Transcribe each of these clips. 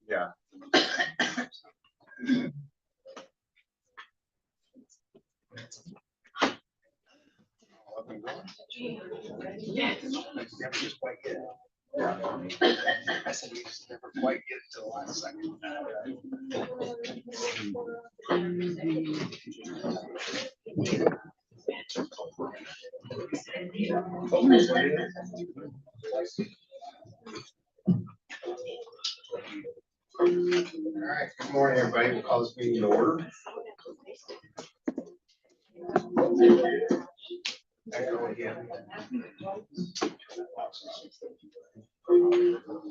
Yeah. Up and going. Never just quite get it. Yeah. I said we just never quite get it to the last second. All right, good morning, everybody. We'll call this meeting to order. Echo again. All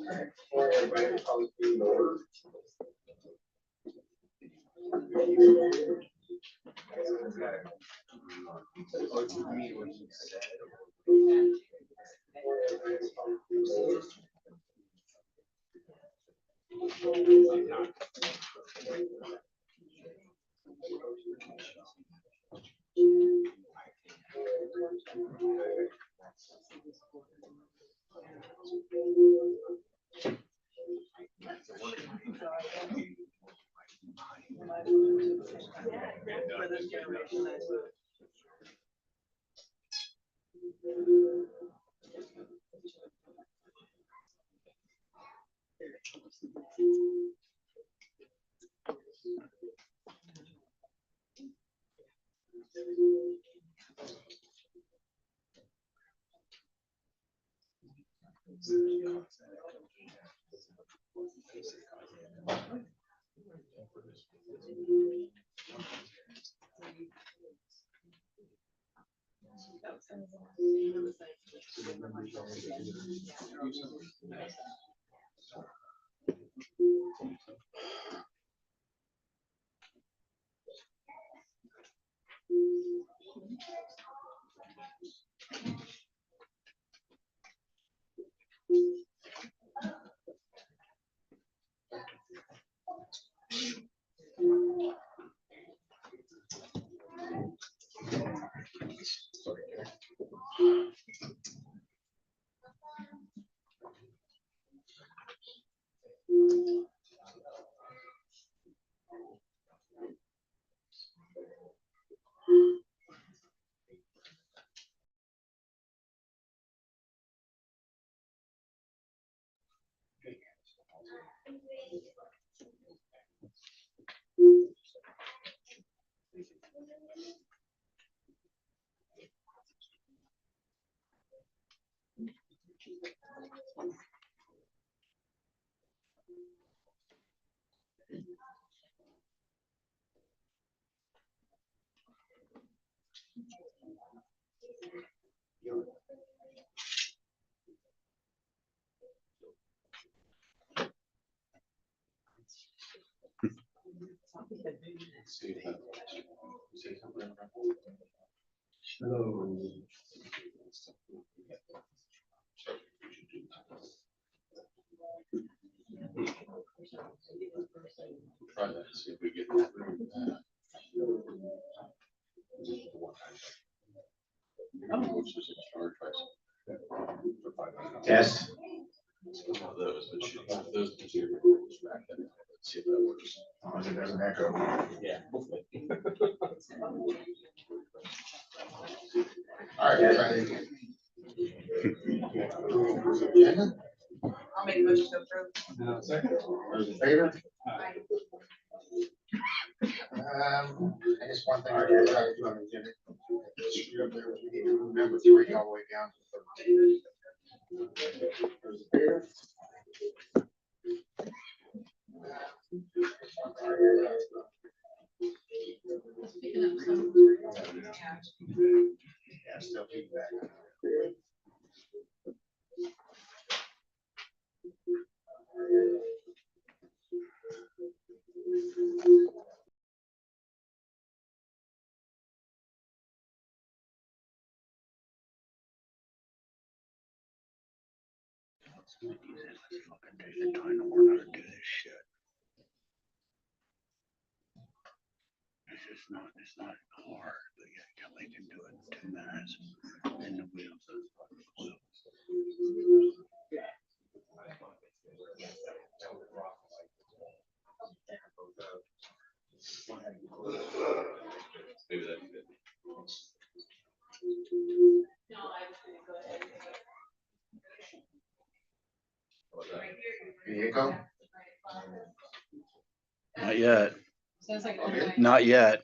right, good morning, everybody. We'll call this meeting to order. Try that, see if we get that. Test. Those, but she got those materials back then. Let's see if that works. Oh, it doesn't echo. Yeah. All right, everybody. I'll make a motion to approve. Second. Those in favor? Aye. I just one thing I gotta try to do on the agenda. Screw up there, we need to move number 3 all the way down to 13. Those in favor? Yeah, still feedback. Trying to learn how to do this shit. It's not hard, but yeah, Kelly can do it in 2 minutes. And the wheels are Nico? Not yet. Sounds like. Okay. Not yet.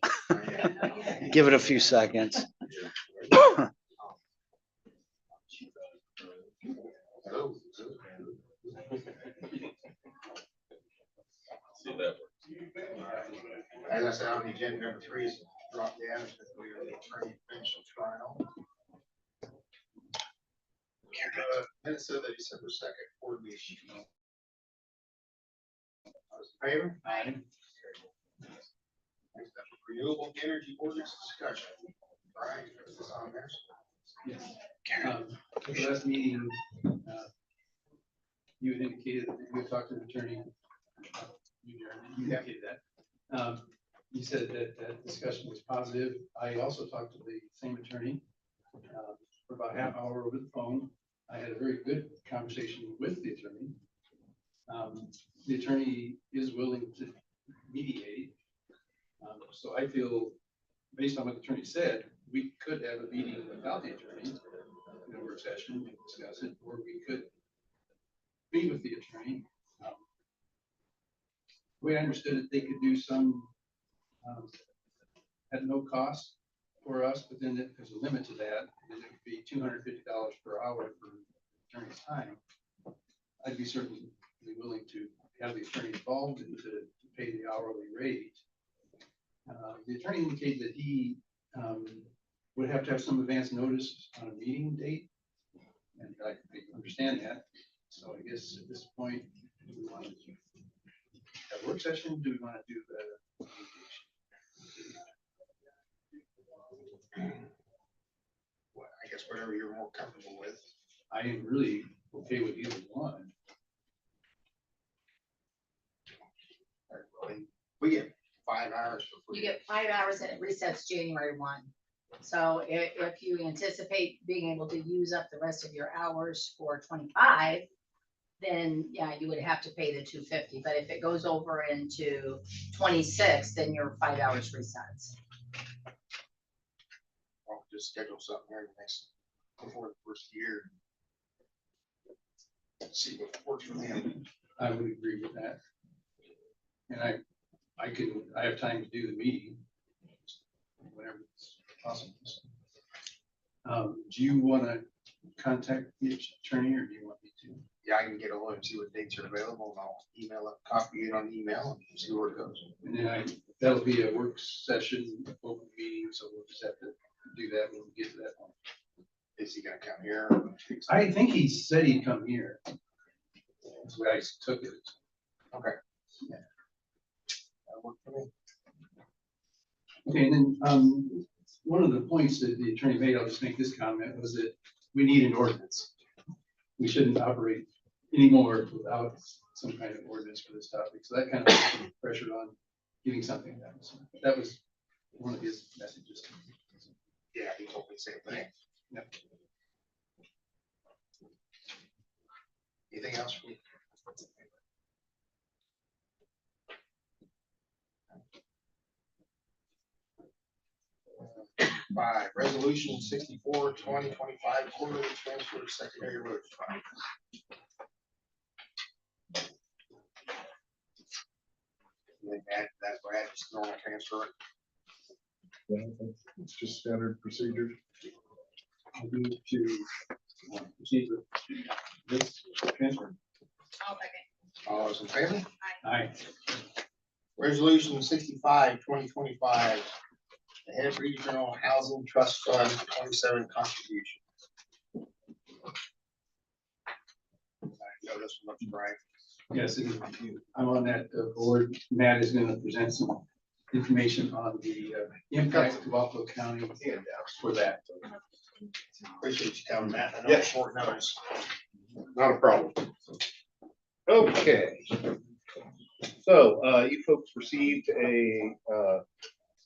Give it a few seconds. Hello. As I said, on the agenda, number 3 is drop down. We are the attorney bench trial. Minutes of the December 2nd board meeting. Those in favor? Aye. Next up, renewable energy ordinance discussion. Brian, is this on there? Yes. At the last meeting, you had indicated that you had talked to the attorney. You indicated that. You said that that discussion was positive. I also talked to the same attorney for about half hour over the phone. I had a very good conversation with the attorney. The attorney is willing to mediate. So I feel, based on what the attorney said, we could have a meeting without the attorney in a work session and discuss it, or we could meet with the attorney. The way I understood it, they could do some at no cost for us, but then there's a limit to that, and it would be $250 per hour for attorney's time. I'd be certainly willing to have the attorney involved and to pay the hourly rate. The attorney indicated that he would have to have some advance notice on a meeting date, and I understand that. So I guess at this point, do we want to have a work session? Do we want to do the Well, I guess whatever you're more comfortable with. I am really okay with either one. We get 5 hours for free. You get 5 hours and it resets January 1. So if you anticipate being able to use up the rest of your hours for 25, then yeah, you would have to pay the $250. But if it goes over into 26, then your 5 hours resets. I'll just schedule something here next before the first year. See what works for them. I would agree with that. And I have time to do the meeting whenever it's possible. Do you want to contact the attorney, or do you want me to? Yeah, I can get a look and see what dates are available, and I'll email it, copy it on email, and see where it goes. And then that'll be a work session, open meeting, so we'll just have to do that when we get to that one. Is he gonna come here? I think he said he'd come here. That's the way I took it. Okay. Yeah. That worked for me. Okay, and then one of the points that the attorney made, I'll just make this comment, was that we need an ordinance. We shouldn't operate anymore without some kind of ordinance for this topic. So that kind of pressured on getting something done. So that was one of his messages. Yeah, he told me the same thing. Yep. Anything else? 5, resolution 64, 2025 quarterly transfer of secondary road fund. That's Brad, just normal transfer. It's just standard procedure. I move to proceed with this transfer. All those in favor? Aye. Resolution 65, 2025, the Head Regional Housing Trust Fund 27 contribution. I know this one looks right. Yes, and I'm on that board. Matt is going to present some information on the impact of Buffalo County for that. Appreciate you coming, Matt. I know Yeah. it's short notice. Not a problem. Okay. So you folks received a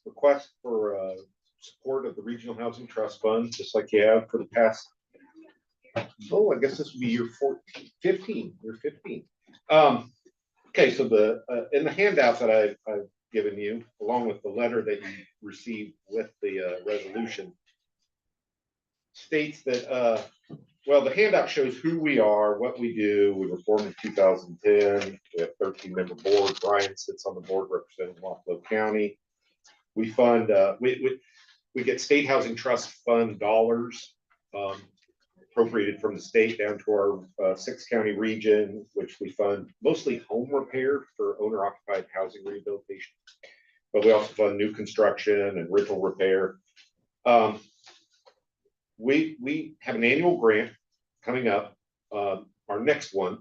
request for support of the Regional Housing Trust Fund, just like you have for the past. Oh, I guess this would be year 15. Year 15. Okay, so the in the handout that I've given you, along with the letter that you received with the resolution, states that Well, the handout shows who we are, what we do. We were formed in 2010. We have 13-member board. Brian sits on the board representing Wapello County. We fund, we get state housing trust fund dollars appropriated from the state down to our 6-county region, which we fund mostly home repair for owner-occupied housing rehabilitation. But we also fund new construction and rental repair. We have an annual grant coming up. Our next one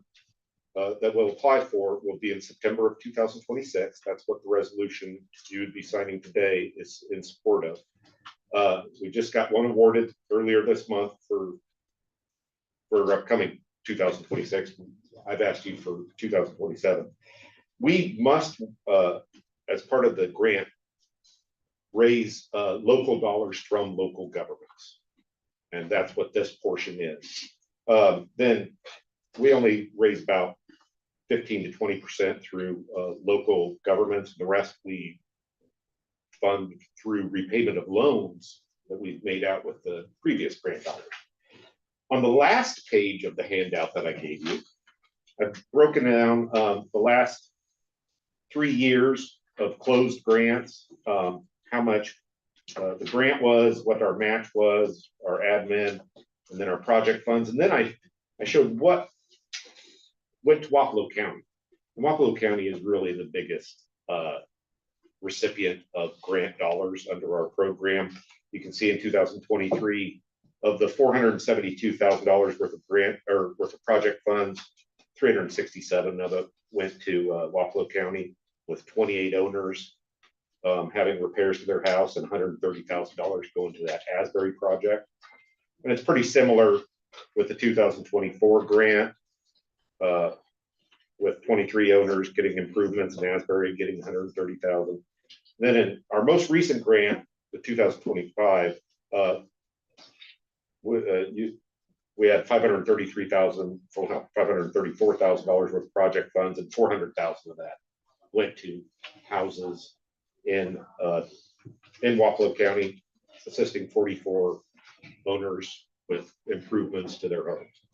that we'll apply for will be in September of 2026. That's what the resolution you would be signing today is in support of. We just got one awarded earlier this month for upcoming 2026. I've asked you for 2027. We must, as part of the grant, raise local dollars from local governments. And that's what this portion is. Then we only raise about 15 to 20% through local governments. The rest we fund through repayment of loans that we've made out with the previous grant dollars. On the last page of the handout that I gave you, I've broken down the last 3 years of closed grants, how much the grant was, what our match was, our admin, and then our project funds. And then I showed what went to Wapello County. And Wapello County is really the biggest recipient of grant dollars under our program. You can see in 2023, of the $472,000 worth of grant or worth of project funds, 367 of it went to Wapello County, with 28 owners having repairs to their house and $130,000 going to that Asbury project. And it's pretty similar with the 2024 grant, with 23 owners getting improvements and Asbury getting 130,000. Then in our most recent grant, the 2025, we had $534,000 worth of project funds, and 400,000 of that went to houses in Wapello County, assisting 44 owners with improvements to their homes.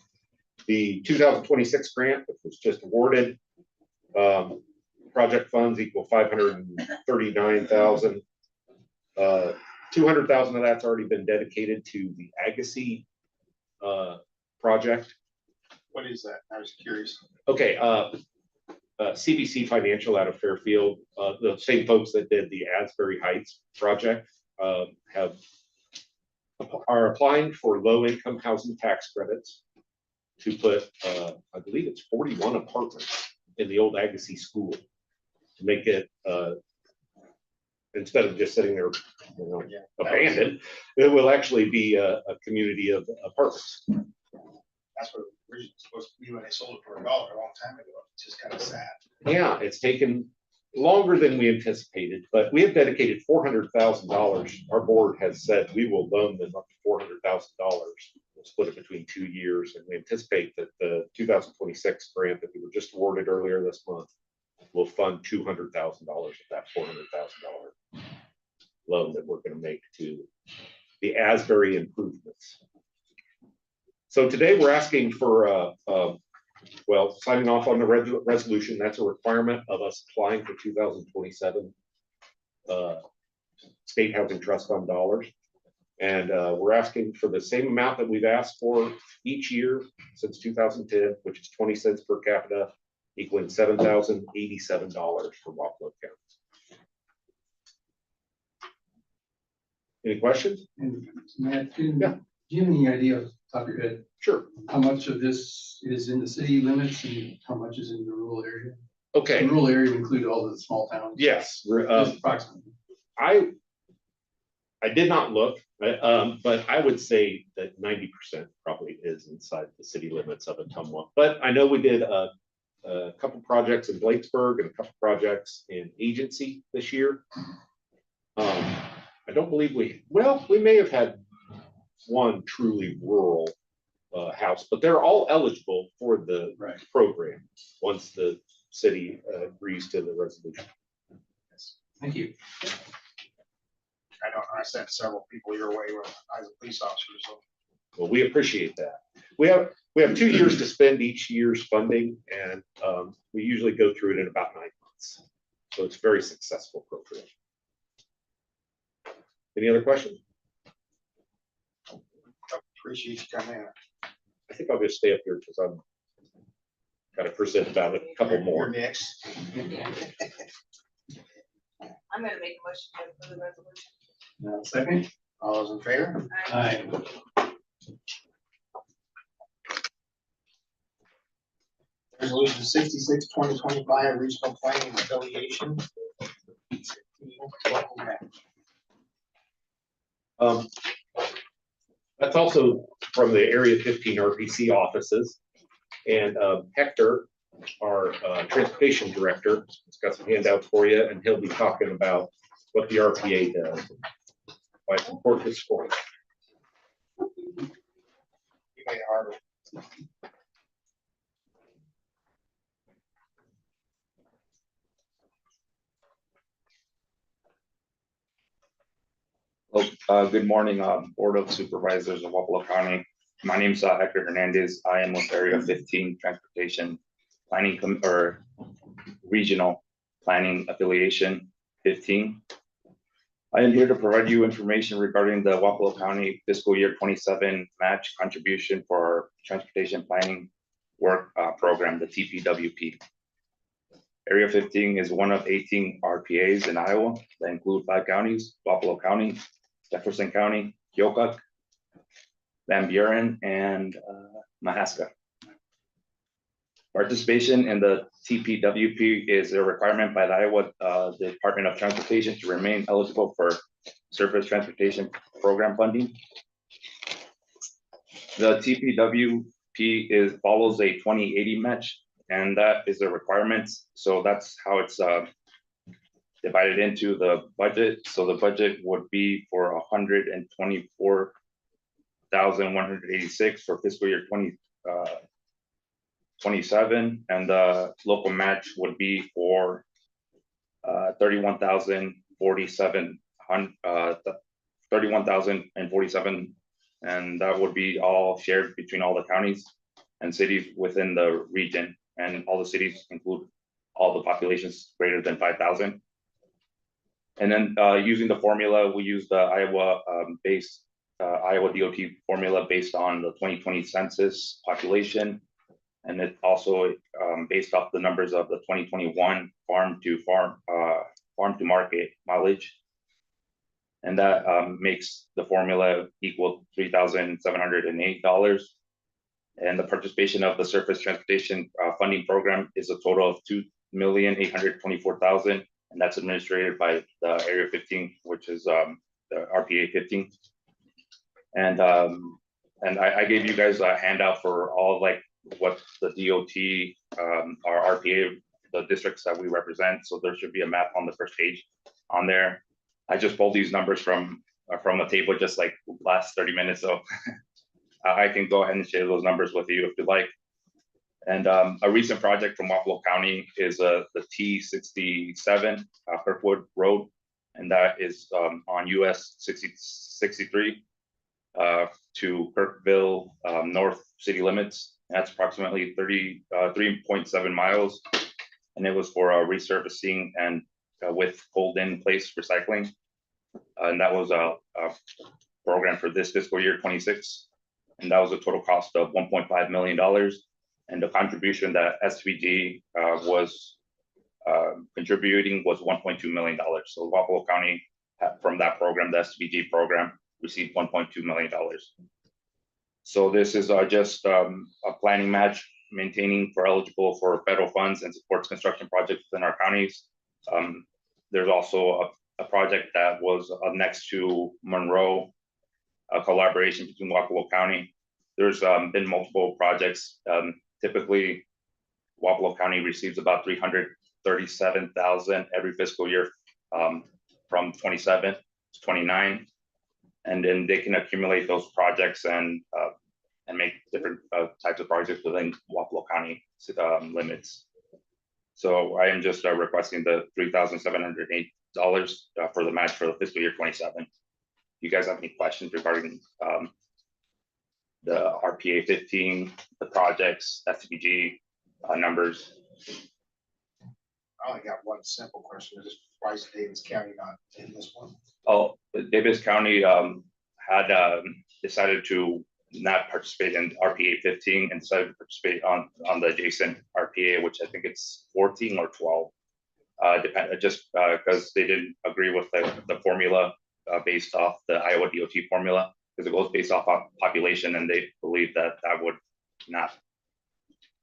The 2026 grant, which was just awarded, project funds equal 539,000. 200,000 of that's already been dedicated to the Agassiz project. What is that? I was curious. Okay, CBC Financial out of Fairfield, the same folks that did the Asbury Heights project, are applying for low-income housing tax credits to put, I believe it's 41 apartments in the old Agassiz school to make it, instead of just sitting there, abandoned, it will actually be a community of apartments. That's what it originally was supposed to be when they sold it for $1 a long time ago. It's just kind of sad. Yeah, it's taken longer than we anticipated, but we have dedicated $400,000. Our board has said we will loan them up to $400,000. We'll split it between 2 years, and we anticipate that the 2026 grant that we were just awarded earlier this month will fund $200,000 of that $400,000 loan that we're going to make to the Asbury improvements. So today we're asking for, well, signing off on the resolution. That's a requirement of us applying for 2027 state housing trust fund dollars. And we're asking for the same amount that we've asked for each year since 2010, which is 20 cents per capita, equaling $7,087 for Wapello County. Any questions? And Matt, do Yeah. you have any idea off the top of your head Sure. how much of this is in the city limits and how much is in the rural area? Okay. The rural area would include all of the small towns. Yes. Just approximately. I did not look, but I would say that 90% probably is inside the city limits of Ottumwa. But I know we did a couple projects in Bladesburg and a couple projects in Agency this year. I don't believe we may have had one truly rural house, but they're all eligible for the program once the city agrees to the resolution. Thank you. I know I sent several people your way when I was a police officer. So Well, we appreciate that. We have 2 years to spend each year's funding, and we usually go through it in about 9 months. So it's a very successful appropriation. Any other questions? Appreciate you coming in. I think I'll just stay up here because I'm got to present about a couple more. You're next. I'm gonna make a motion to approve the resolution. Second? All those in favor? Aye. Resolution 66, 2025, regional planning affiliation. That's also from the Area 15 RPC offices. And Hector, our transportation director, has got some handouts for you, and he'll be talking about what the RPA does, why it's important to support. You made it harder. Good morning, Board of Supervisors of Wapello County. My name is Hector Hernandez. I am with Area 15 Transportation Planning or Regional Planning Affiliation 15. I am here to provide you information regarding the Wapello County Fiscal Year 27 match contribution for our Transportation Planning Work Program, the TPWP. Area 15 is one of 18 RPAs in Iowa that include 5 counties: Wapello County, Jefferson County, Keokuk, Van Buren, and Mahaska. Participation in the TPWP is a requirement by the Iowa Department of Transportation to remain eligible for Surface Transportation Program funding. The TPWP follows a 20/80 match, and that is a requirement. So that's how it's divided into the budget. So the budget would be for 124,186 for fiscal year 2027, and the local match would be for 31,047, and that would be all shared between all the counties and cities within the region, and all the cities include all the populations greater than 5,000. And then using the formula, we use the Iowa Iowa DOT formula based on the 2020 census population. And it's also based off the numbers of the 2021 farm to market mileage. And that makes the formula equal $3,708. And the participation of the Surface Transportation Funding Program is a total of $2,824,000. And that's administrated by the Area 15, which is the RPA 15. And I gave you guys a handout for all like what the DOT, our RPA, the districts that we represent. So there should be a map on the first page on there. I just pulled these numbers from a table just like last 30 minutes. So I can go ahead and share those numbers with you if you like. And a recent project from Wapello County is the T67 Kirkwood Road, and that is on US 63 to Kirkville North city limits. That's approximately 3.7 miles, and it was for resurfacing and with cold in place recycling, and that was a program for this fiscal year 26, and that was a total cost of $1.5 million. And the contribution that SVG was contributing was $1.2 million. So Wapello County, from that program, the SVG program, received $1.2 million. So this is just a planning match, maintaining for eligible for federal funds and supports construction projects within our counties. There's also a project that was next to Monroe, a collaboration between Wapello County. There's been multiple projects. Typically, Wapello County receives about $337,000 every fiscal year from 27 to 29, and then they can accumulate those projects and make different types of projects within Wapello County limits. So I am just requesting the $3,708 for the match for the fiscal year 27. You guys have any questions regarding the RPA 15, the projects, SPG numbers. I only got one simple question, is why is Davis County not in this one? Oh, Davis County had decided to not participate in RPA 15 and decided to participate on the adjacent RPA, which I think it's 14 or 12. Just because they didn't agree with the formula based off the Iowa DOT formula, because it goes based off of population, and they believe that that would not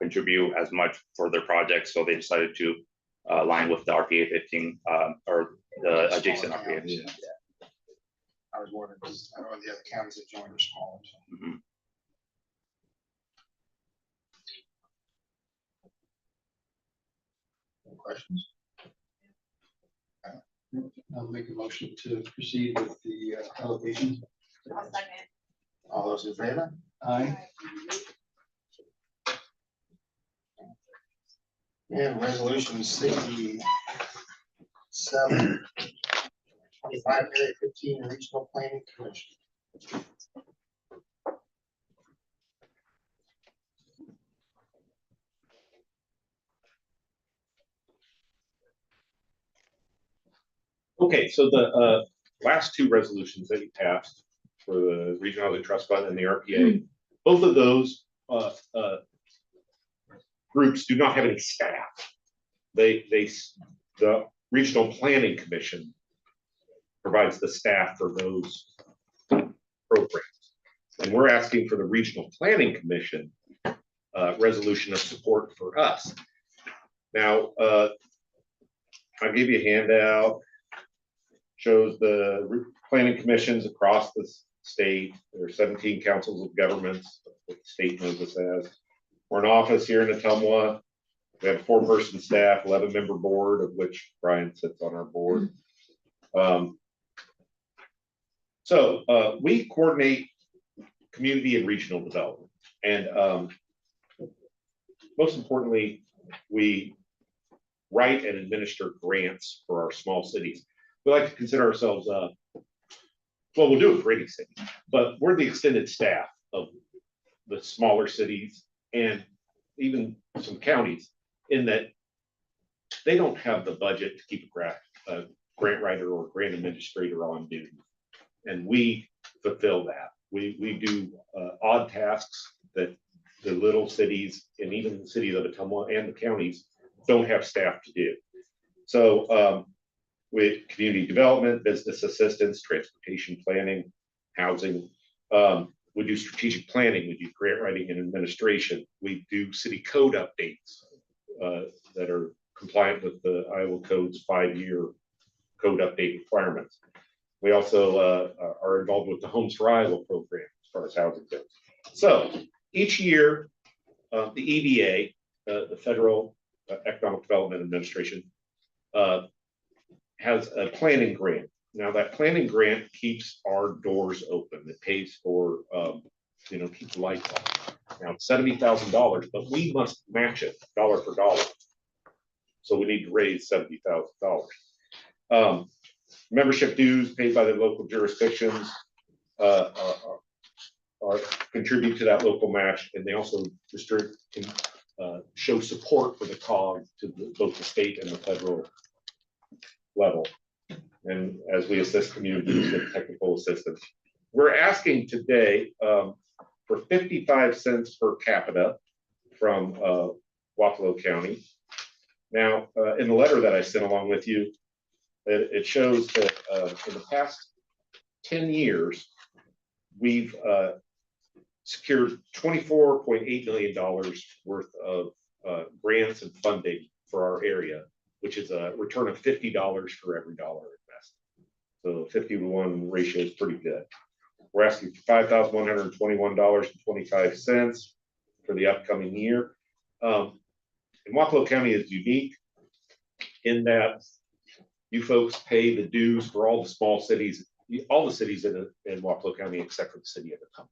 contribute as much for their project, so they decided to align with the RPA 15 or the adjacent RPA. Yeah. I was wondering, because I know the other counties that joined are smaller. So. Mhm. Any questions? I'll make a motion to proceed with the allocation. I'll second. All those in favor? Aye. And resolution 67, 25, area 15, regional planning commission. Okay, so the last two resolutions that you passed for the Regional Housing Trust Fund and the RPA, both of those groups do not have any staff. The Regional Planning Commission provides the staff for those programs. And we're asking for the Regional Planning Commission resolution of support for us. Now, I gave you a handout, shows the planning commissions across the state. There are 17 councils of governments, what the state knows us as. We're an office here in Atumwa. We have a 4-person staff, 11-member board, of which Brian sits on our board. So we coordinate community and regional development. And most importantly, we write and administer grants for our small cities. We like to consider ourselves, well, we'll do it for any city, but we're the extended staff of the smaller cities and even some counties, in that they don't have the budget to keep a grant writer or grant administrator on duty. And we fulfill that. We do odd tasks that the little cities and even the cities of Atumwa and the counties don't have staff to do. So with community development, business assistance, transportation planning, housing, we do strategic planning, we do grant writing and administration, we do city code updates that are compliant with the Iowa Code's 5-year code update requirements. We also are involved with the Homes for Iowa program as far as housing goes. So each year, the EDA, the Federal Economic Development Administration, has a planning grant. Now that planning grant keeps our doors open. It pays for, keep the lights on. Now it's $70,000, but we must match it dollar for dollar. So we need to raise $70,000. Membership dues paid by the local jurisdictions are contribute to that local match, and they also show support for the COG to both the state and the federal level. And as we assist communities with technical assistance, we're asking today for 55 cents per capita from Wapello County. Now, in the letter that I sent along with you, it shows that in the past 10 years, we've secured $24.8 million worth of grants and funding for our area, which is a return of $50 for every dollar invested. So 50-to-1 ratio is pretty good. We're asking for $5,121.25 for the upcoming year. And Wapello County is unique in that you folks pay the dues for all the small cities, all the cities in Wapello County except for the city of Atumwa.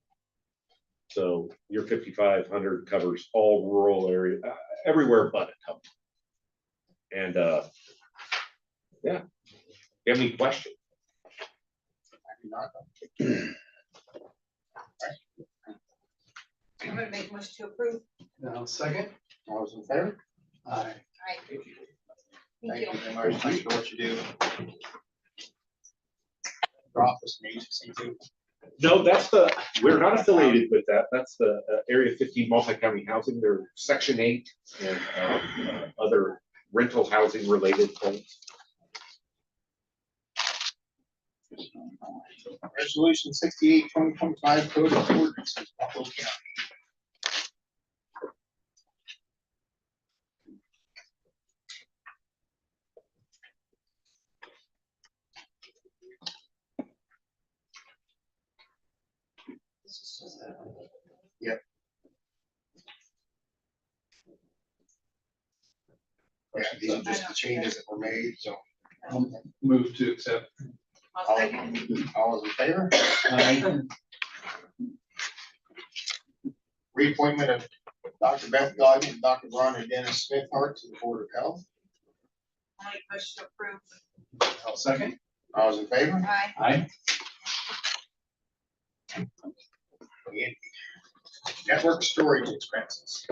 So your 5,500 covers all rural area, everywhere but Atumwa. And yeah, do you have any questions? I'm gonna make a motion to approve. Now, second. All those in favor? Aye. Aye. Thank you. Thank you. Very much. Thanks for what you do. Your office and agency too. No, we're not affiliated with that. That's the Area 15 multi-county housing. They're Section 8 and other rental housing related things. Resolution 68, 2025 code of ordinances, Buffalo County. Yep. Yeah, these are just the changes that were made, so Move to accept. I'll all second. all those in favor? Aye. Reappointment of Dr. Beth Godden and Dr. Ron and Dennis Smithhart to the Board of Health. I'll make a motion to approve. I'll second. All those in favor? Aye. Aye. Network storage expenses.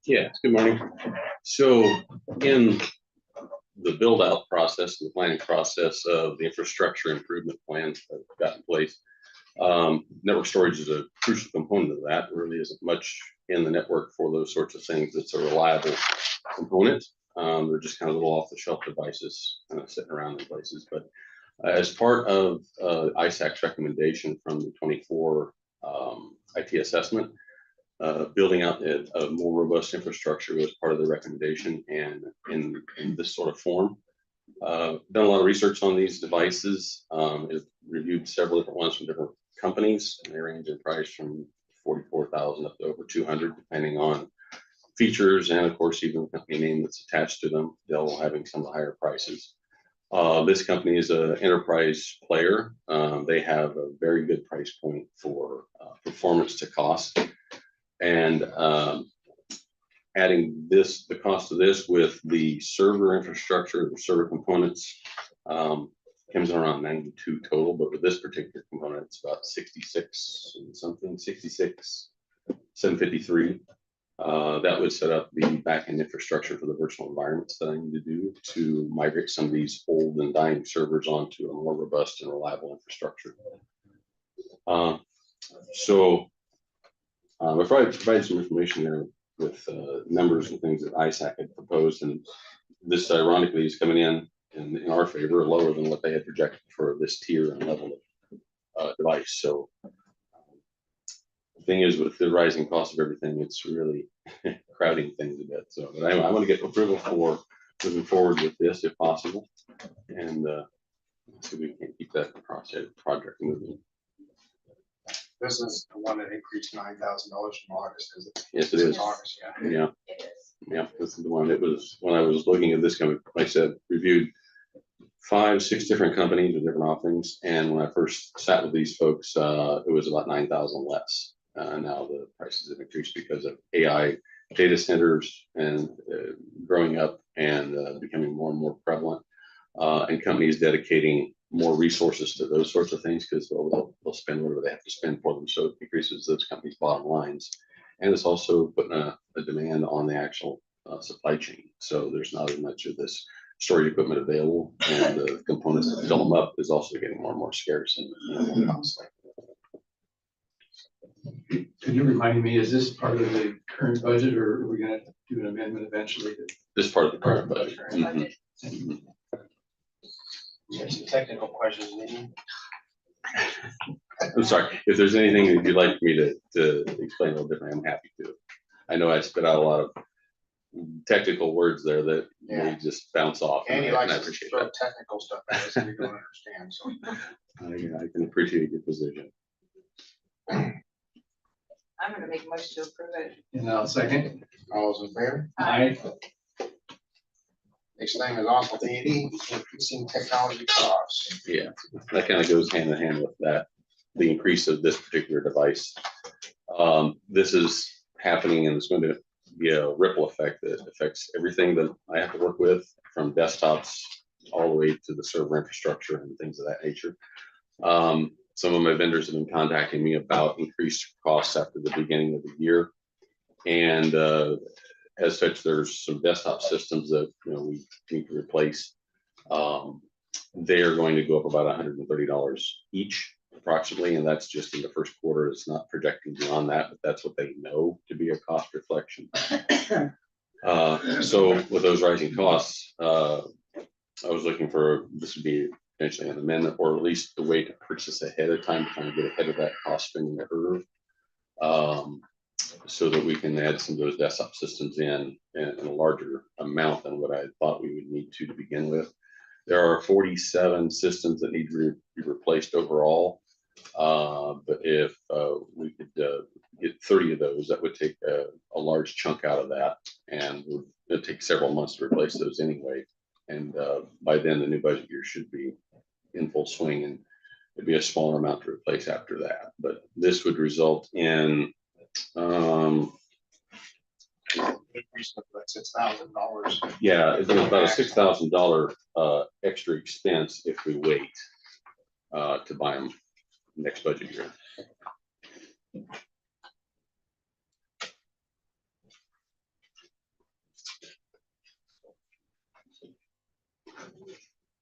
Yes, good morning. So in the build out process, the planning process of the infrastructure improvement plans that have got in place, network storage is a crucial component of that. There really isn't much in the network for those sorts of things. It's a reliable component. They're just kind of little off the shelf devices kind of sitting around in places. But as part of ISAC's recommendation from the 24 IT assessment, building out a more robust infrastructure was part of the recommendation, and in this sort of form. Done a lot of research on these devices. It reviewed several different ones from different companies, and they range in price from 44,000 up to over 200, depending on features and, of course, even the company name that's attached to them. Dell having some of the higher prices. This company is an enterprise player. They have a very good price point for performance to cost. And adding the cost of this with the server infrastructure, the server components, comes in around 92 total, but with this particular component, it's about 66 and something, 66, 753. That would set up the backend infrastructure for the virtual environments that I need to do to migrate some of these old and dying servers onto a more robust and reliable infrastructure. I've provided some information there with numbers and things that ISAC had proposed, and this ironically is coming in our favor, lower than what they had projected for this tier and level of device. So the thing is, with the rising cost of everything, it's really crowding things a bit. So, but I want to get approval for moving forward with this if possible, and so we can keep that project moving. This is the one that increased $9,000 from August, is it? Yes, it is. August, yeah. Yeah. It is. Yeah, this is the one. It was when I was looking at this company, like I said, reviewed 5, 6 different companies with different offerings. And when I first sat with these folks, it was about 9,000 less. Now the prices have increased because of AI data centers and growing up and becoming more and more prevalent, and companies dedicating more resources to those sorts of things because they'll spend whatever they have to spend for them. So it increases those companies' bottom lines. And it's also putting a demand on the actual supply chain. So there's not as much of this storage equipment available, and the components that fill them up is also getting more and more scarce and more costly. Can you remind me, is this part of the current budget, or are we gonna do an amendment eventually? This part of the current budget. Current budget. Mhm. Some technical questions, maybe. I'm sorry, if there's anything that you'd like me to explain a little differently, I'm happy to. I know I spit out a lot of technical words there that may just bounce off. And he I likes to appreciate throw that. technical stuff at us that we don't understand, so. I can appreciate your position. I'm gonna make a motion to approve it. And I'll second. All those in favor? Aye. Next thing is also D&D, increasing technology costs. Yeah, that kind of goes hand in hand with that, the increase of this particular device. This is happening, and it's going to be a ripple effect that affects everything that I have to work with, from desktops all the way to the server infrastructure and things of that nature. Some of my vendors have been contacting me about increased costs after the beginning of the year. And as such, there's some desktop systems that, you know, we need to replace. They are going to go up about $130 each approximately, and that's just in the first quarter. It's not projecting beyond that, but that's what they know to be a cost reflection. So with those rising costs, I was looking for, this would be potentially an amendment, or at least the way to purchase ahead of time, to kind of get ahead of that cost spending curve. So that we can add some of those desktop systems in a larger amount than what I thought we would need to begin with. There are 47 systems that need to be replaced overall. But if we could get 30 of those, that would take a large chunk out of that, and it'd take several months to replace those anyway. And by then, the new budget year should be in full swing, and it'd be a smaller amount to replace after that. But this would result in Increase of like $6,000. yeah, it's about a $6,000 extra expense if we wait to buy them next budget year.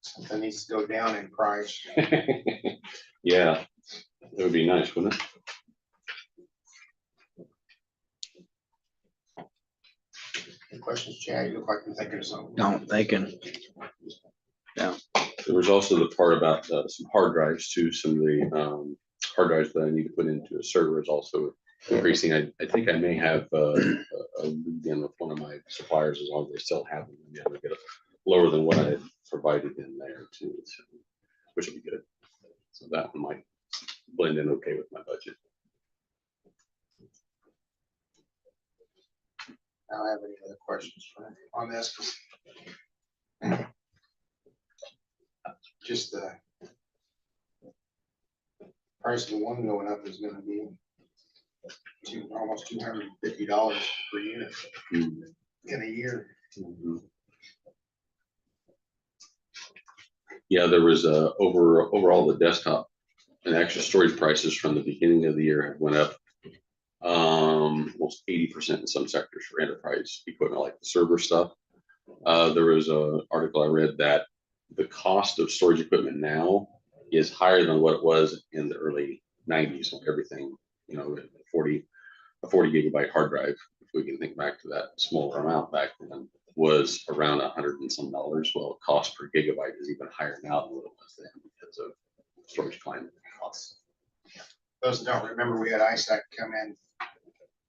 Something needs to go down in price. Yeah, it would be nice, wouldn't it? Any questions, Chad? You look like you're thinking of something. No, thinking. There was also the part about some hard drives too. Some of the hard drives that I need to put into a server is also increasing. I think I may have a lead in with one of my suppliers, as long as they still have them, and be able to get it lower than what I had provided in there too, so, which would be good. So that one might blend in okay with my budget. I don't have any other questions on this. Just the price of the one going up is gonna be almost $250 per unit in a year. Mhm. Yeah, there was overall the desktop and extra storage prices from the beginning of the year have went up almost 80% in some sectors for enterprise equipment like the server stuff. There was an article I read that the cost of storage equipment now is higher than what it was in the early 90s when everything, you know, a 40 gigabyte hard drive, if we can think back to that smaller amount back then, was around $100 and some. Well, cost per gigabyte is even higher now than what it was then because of storage climate costs. Those that don't remember, we had ISAC come in,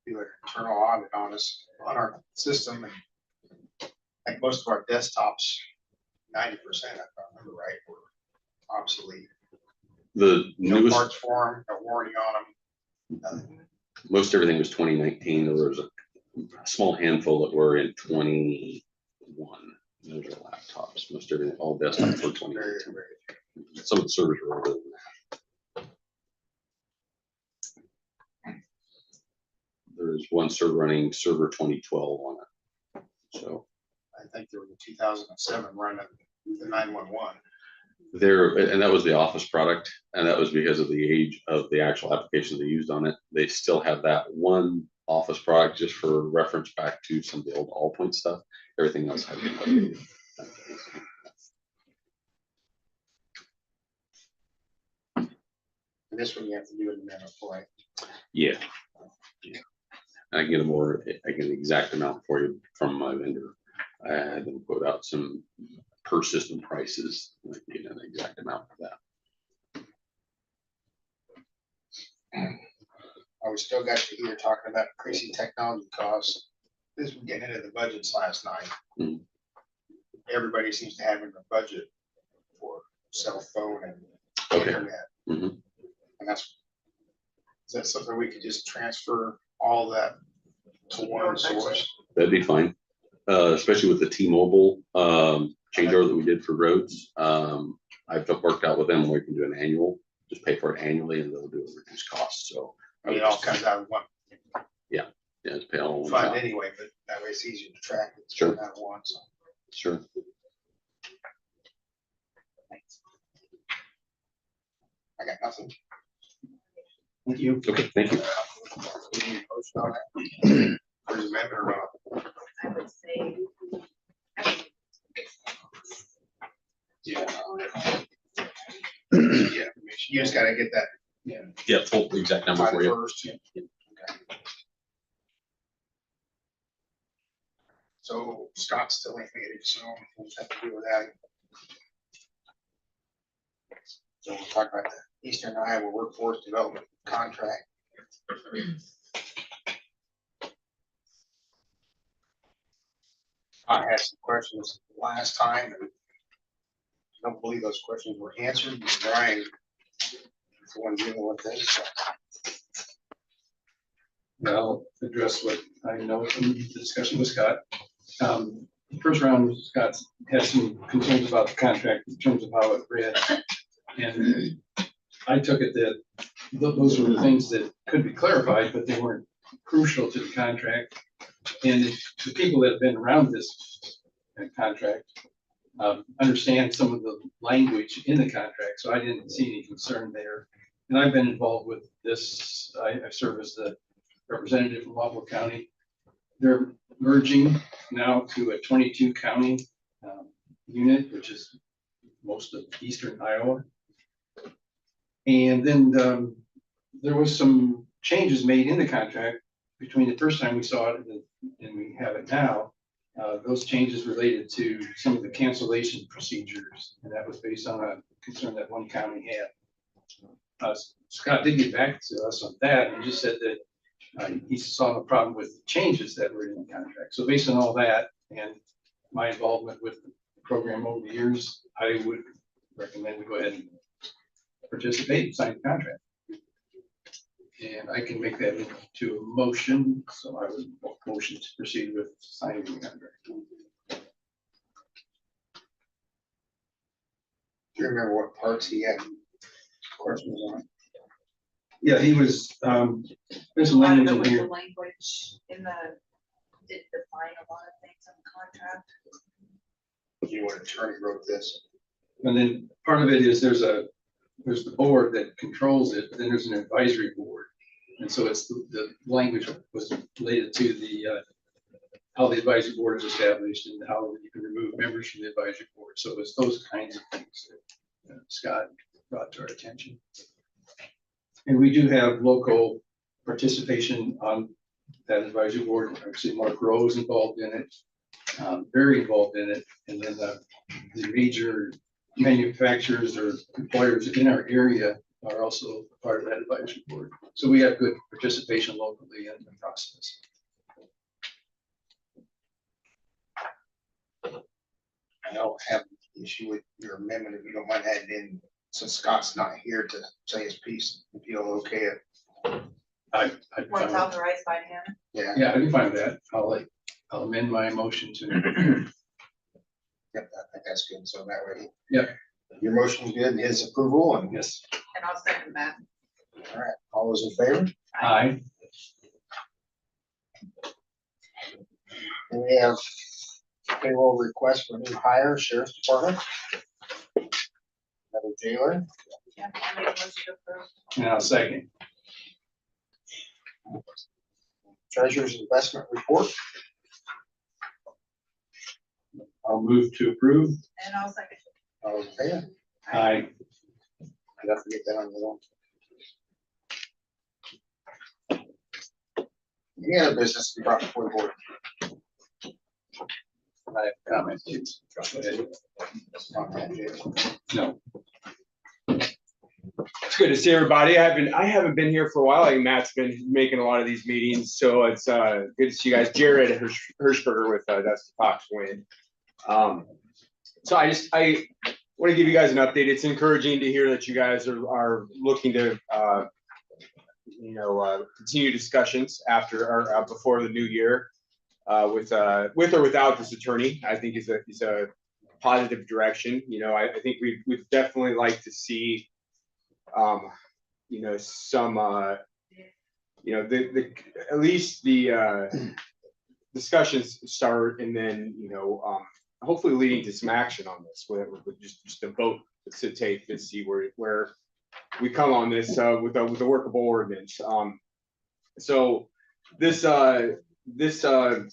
do an internal audit on us, on our system, and like most of our desktops, 90%, if I remember right, were obsolete. The No newest, parts for them, no warranty on them, nothing. most everything was 2019. There was a small handful that were in 21. Those are laptops. Most everything, all desktops were 2019. Very, very. Some of the servers were older than that. There's one server running server 2012 on it. So I think there was a 2007 running the 911. there, and that was the Office product, and that was because of the age of the actual application they used on it. They still have that one Office product just for reference back to some of the old Allpoint stuff. Everything else has been updated. And this one you have to do an amendment for it. Yeah. Yeah. I can get an exact amount for you from my vendor. I had them quote out some per system prices, like get an exact amount for that. We still got you here talking about increasing technology costs. This was getting into the budgets last night. Mhm. Everybody seems to have in their budget for cell phone and Okay. internet. Mhm. And is that something we could just transfer all that to one source? That'd be fine, especially with the T-Mobile changeover that we did for roads. I've worked out with them where we can do an annual, just pay for it annually, and they'll do a reduced cost. So I mean, it all comes out of one yeah, it's pay all in one fund shot. anyway, but that way it's easier to track it. Sure. Out of one, so. Sure. I got nothing. Thank you. Okay, thank you. We need a motion on that. For the amendment or not? I would say. Yeah. Yeah, you just gotta get that Yeah, full exact number by for the you. first. Okay. So Scott's still ain't made it, so we'll have to deal with that. So we'll talk about the Eastern Iowa Workforce Development Contract. I had some questions last time, and I don't believe those questions were answered. Brian is the one dealing with this. I'll address what I know from the discussion with Scott. First round, Scott had some concerns about the contract in terms of how it read. And I took it that those were the things that could be clarified, but they weren't crucial to the contract. And the people that have been around this contract understand some of the language in the contract, so I didn't see any concern there. And I've been involved with this. I serve as the representative from Wapello County. They're merging now to a 22 county unit, which is most of eastern Iowa. And then there was some changes made in the contract between the first time we saw it and we have it now. Those changes related to some of the cancellation procedures, and that was based on a concern that one county had. Scott did get back to us on that and just said that he saw no problem with the changes that were in the contract. So based on all that and my involvement with the program over the years, I would recommend we go ahead and participate and sign the contract. And I can make that into a motion, so I would motion to proceed with signing the contract. Do you remember what parts he had questions on? Yeah, he was, there's some A lot of language it in was the here. language in the, did define a lot of things on the contract. You know what attorney wrote this? And then part of it is there's the board that controls it, but then there's an advisory board. And so it's the language was related to the, how the advisory board is established and how you can remove members from the advisory board. So it was those kinds of things that Scott brought to our attention. And we do have local participation on that advisory board. Actually, Mark Rowe is involved in it, very involved in it. And then the major manufacturers or employers in our area are also part of that advisory board. So we have good participation locally in the process. I don't have an issue with your amendment if you don't mind adding in, since Scott's not here to say his piece, if you'll okay it. I'd be Once fine with- authorized by him. Yeah, Yeah, I'd be fine with that. I'll amend my motion to. yep, I think that's good. So that way. Yep. Your motion's good and his approval, and Yes, And I'll second that. all right, all those in favor? aye. And we have payroll request for new hire, sheriff's department. Another jailer. Yeah, I make a motion to approve. And I'll second. Treasurer's investment report. I'll move to approve. And I'll second. All those in favor? Aye. I got to get that on your own. Any other business to be brought before the board? I have comments. Go ahead. On that, Jason. No. It's good to see everybody. I haven't been here for a while. I think Matt's been making a lot of these meetings, so it's good to see you guys. Jared Hirschberger with Dusty Fox Wind. So I want to give you guys an update. It's encouraging to hear that you guys are looking to continue discussions after or before the new year with or without this attorney. I think is a positive direction. I think we'd definitely like to see some at least the discussions start, and then hopefully leading to some action on this with just a vote to take to see where we come on this with a workable ordinance. So this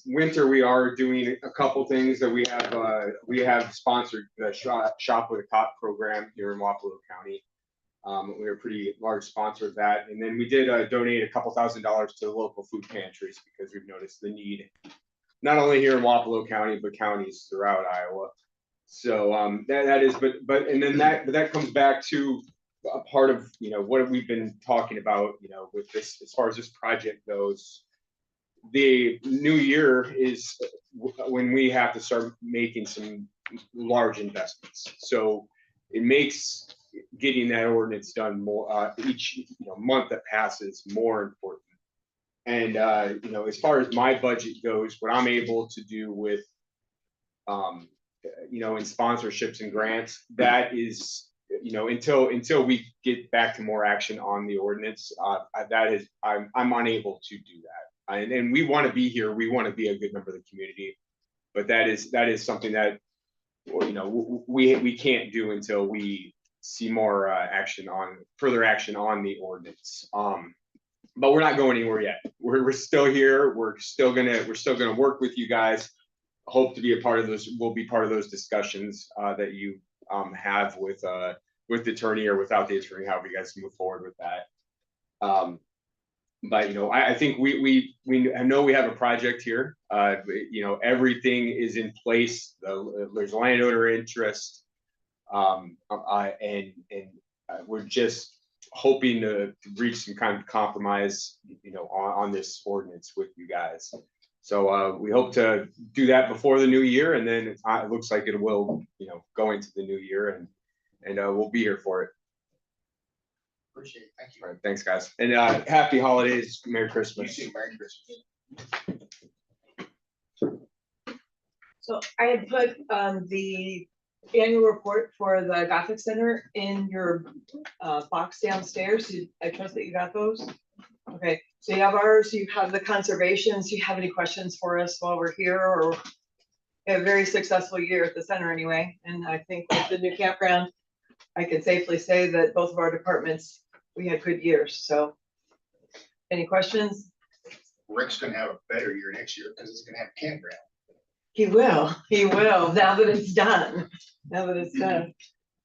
winter we are doing a couple things that we have sponsored the Shop with a Cop program here in Wapello County. We're a pretty large sponsor of that, and then we did donate a couple $1,000s to the local food pantries because we've noticed the need, not only here in Wapello County but counties throughout Iowa. So that is, but and then that comes back to a part of what we've been talking about with this as far as this project goes. The new year is when we have to start making some large investments. So it makes getting that ordinance done more each month that passes more important. And as far as my budget goes, what I'm able to do with in sponsorships and grants, that is until we get back to more action on the ordinance, I'm unable to do that. And we want to be here. We want to be a good member of the community, but that is something that we can't do until we see more further action on the ordinance. But we're not going anywhere yet. We're still here. We're still gonna work with you guys. Hope to be a part of those. We'll be part of those discussions that you have with the attorney or without the attorney, however you guys move forward with that. But I think we know we have a project here. Everything is in place. There's landowner interest, and we're just hoping to reach some kind of compromise, on this ordinance with you guys. So we hope to do that before the new year, and then it looks like it will, go into the new year, and we'll be here for it. Appreciate it. Thank you. All right, thanks, guys, and happy holidays, Merry Christmas. You too. Merry Christmas. So I had put the annual report for the Gothic Center in your box downstairs. I trust that you got those. Okay, so you have ours, you have the conservations. Do you have any questions for us while we're here? Or a very successful year at the center anyway. And I think with the new campground, I can safely say that both of our departments, we had good years. So any questions? Rick's gonna have a better year next year because it's gonna have a campground. He will, now that it's done,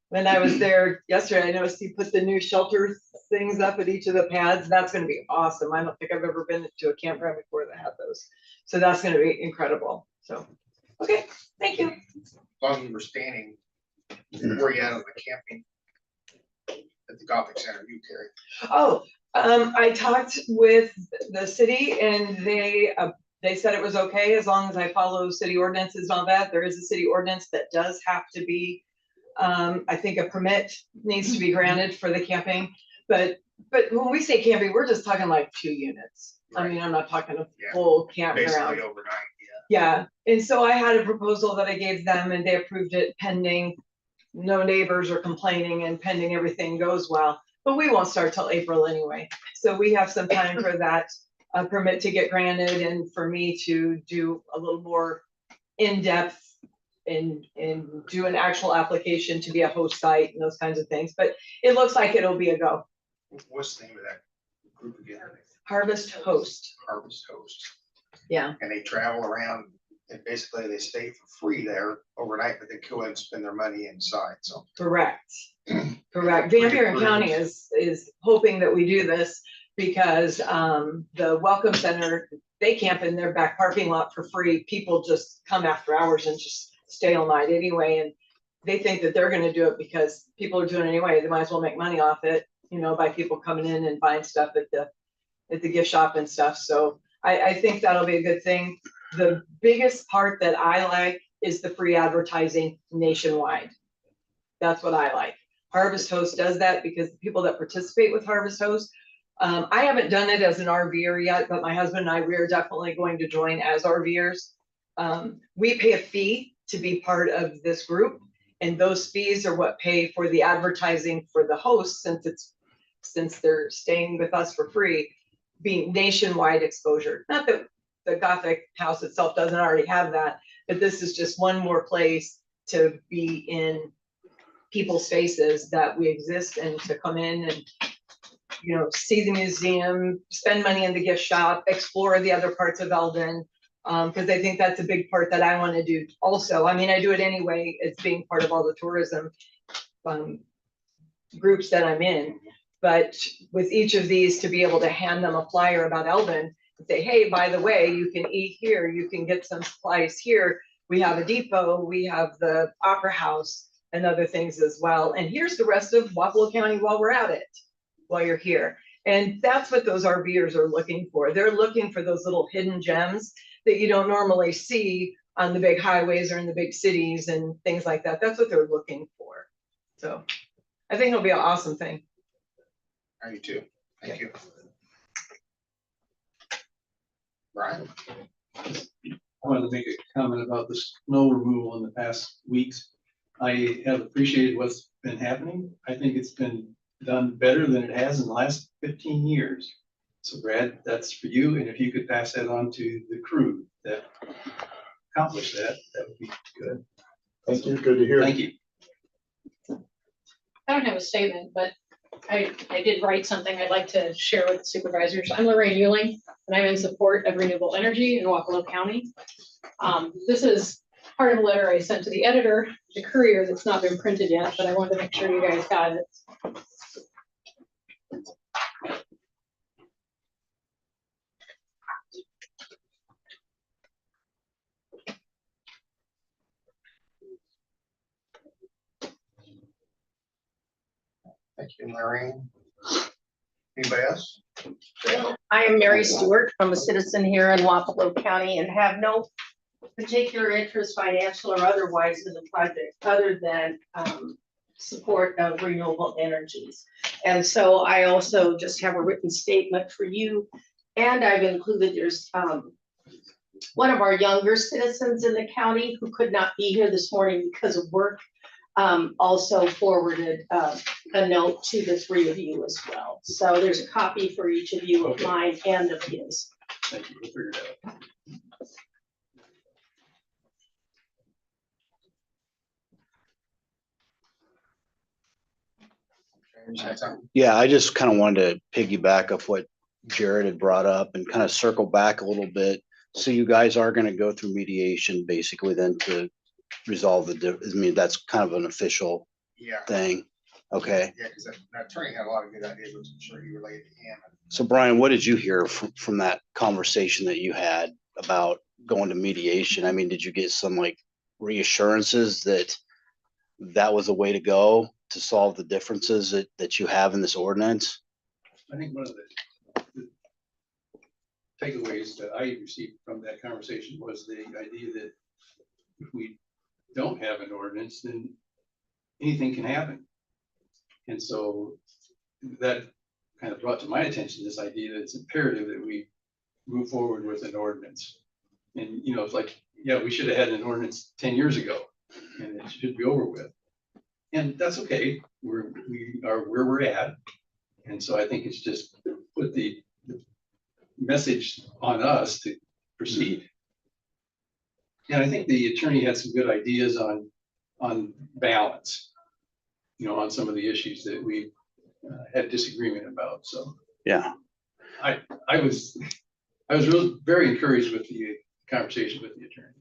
When I was there yesterday, I noticed he put the new shelter things up at each of the pads. That's gonna be awesome. I don't think I've ever been to a campground before that had those. So that's gonna be incredible. So, okay, thank you. As long as you were standing, where you at on the camping at the Gothic Center, you Terry? Oh, I talked with the city and they said it was okay as long as I follow city ordinances and all that. There is a city ordinance that does have to be, I think a permit needs to be granted for the camping. But when we say camping, we're just talking like 2 units. I mean, I'm not talking a full campground. Basically overnight, Yeah, and so I had a proposal that I gave them and they approved it pending no neighbors are complaining and pending everything goes well. But we won't start till April anyway. So we have some time for that permit to get granted and for me to do a little more in-depth and do an actual application to be a host site and those kinds of things. But it looks like it'll be a go. What's the name of that group again? Harvest Host. Harvest Host. Yeah. And they travel around and basically they stay for free there overnight, but they go and spend their money inside, so. Correct. Correct. Van Buren County is hoping that we do this because the Welcome Center, they camp in their back parking lot for free. People just come after hours and just stay all night anyway. And they think that they're gonna do it because people are doing it anyway. They might as well make money off it, by people coming in and buying stuff at the gift shop and stuff. So I think that'll be a good thing. The biggest part that I like is the free advertising nationwide. That's what I like. Harvest Host does that because the people that participate with Harvest Host, I haven't done it as an RVer yet, but my husband and I, we are definitely going to join as RVers. We pay a fee to be part of this group, and those fees are what pay for the advertising for the hosts, since they're staying with us for free, being nationwide exposure. Not that the Gothic house itself doesn't already have that, but this is just one more place to be in people's faces that we exist and to come in and, you know, see the museum, spend money in the gift shop, explore the other parts of Eldon. Because I think that's a big part that I want to do also. I mean, I do it anyway. It's being part of all the tourism groups that I'm in. But with each of these, to be able to hand them a flyer about Eldon and say, hey, by the way, you can eat here, you can get some supplies here. We have a depot, we have the Opera House and other things as well. And here's the rest of Wapello County while we're at it, while you're here. And that's what those RVers are looking for. They're looking for those little hidden gems that you don't normally see on the big highways or in the big cities and things like that. That's what they're looking for. So I think it'll be an awesome thing. I do too. Thank you. Brian? I wanted to make a comment about the snow removal in the past weeks. I have appreciated what's been happening. I think it's been done better than it has in the last 15 years. So Brad, that's for you. And if you could pass that on to the crew that accomplished that, that would be good. Thank you. Good to hear. Thank you. I don't have a statement, but I did write something I'd like to share with the supervisors. I'm Lorraine Euling, and I'm in support of renewable energy in Wapello County. This is part of a letter I sent to the editor, the Courier, that's not been printed yet, but I wanted to make sure you guys got it. Thank you, Lorraine. Anybody else? I am Mary Stewart. I'm a citizen here in Wapello County and have no particular interest, financial or otherwise, in the project other than support of renewable energies. And so I also just have a written statement for you. And I've included, there's one of our younger citizens in the county who could not be here this morning because of work, also forwarded a note to the three of you as well. So there's a copy for each of you of mine and of his. Thank you. We'll figure it out. You said something? Yeah, I just kind of wanted to piggyback off what Jared had brought up and kind of circle back a little bit. So you guys are going to go through mediation basically then to resolve I mean, that's kind of an official Yeah, thing. Okay. yeah, because that attorney had a lot of good ideas, which I'm sure you relayed to him. So Brian, what did you hear from that conversation that you had about going to mediation? I mean, did you get some like reassurances that that was a way to go to solve the differences that you have in this ordinance? I think one of the takeaways that I received from that conversation was the idea that if we don't have an ordinance, then anything can happen. And so that kind of brought to my attention this idea that it's imperative that we move forward with an ordinance. And, you know, it's like, yeah, we should have had an ordinance 10 years ago and it should be over with. And that's okay. We are where we're at. And so I think it's just put the message on us to proceed. And I think the attorney had some good ideas on balance, you know, on some of the issues that we had disagreement about. So Yeah. I was really very encouraged with the conversation with the attorney.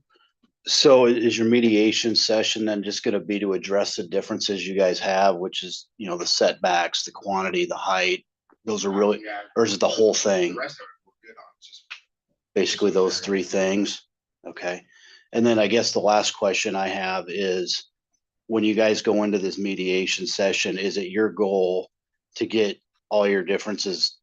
So is your mediation session then just going to be to address the differences you guys have, which is, you know, the setbacks, the quantity, the height? Those are really, Yeah, or is it the whole the thing? rest of it we're good on. It's just Basically those three things? Okay. And then I guess the last question I have is, when you guys go into this mediation session, is it your goal to get all your differences,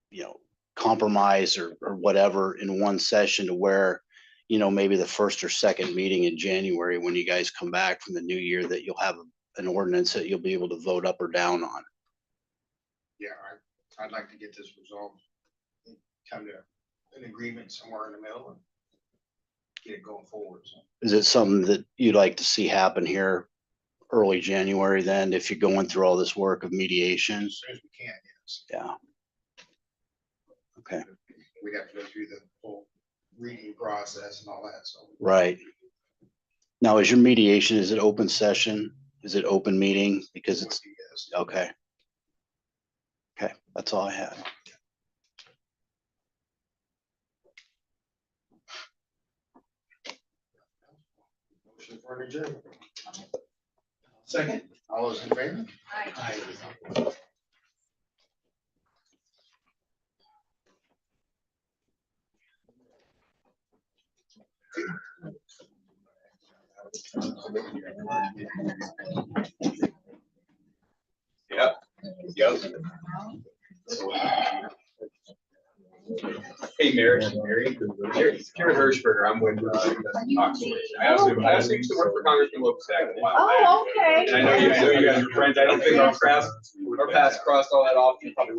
you know, compromised or whatever in one session to where, you know, maybe the first or second meeting in January, when you guys come back from the new year, that you'll have an ordinance that you'll be able to vote up or down on? Yeah, I'd like to get this resolved. Come to an agreement somewhere in the middle and get it going forward. So Is it something that you'd like to see happen here early January then, if you're going through all this work of mediation? as soon as we can, yes. Yeah. Okay, We'd have to go through the whole reading process and all that, so. right. Now, is your mediation, is it open session? Is it open meeting? Because it's, Yes. okay. Okay, that's all I had. Motion for an adjournment. Second. All those in favor? Aye. Yep. Yep. Hey, Mary, Karen Hirschberger, I'm with, I also used to work for Congressman Lopasak a while back. Oh, okay. And I know you guys are friends, I don't think our paths crossed all that often, probably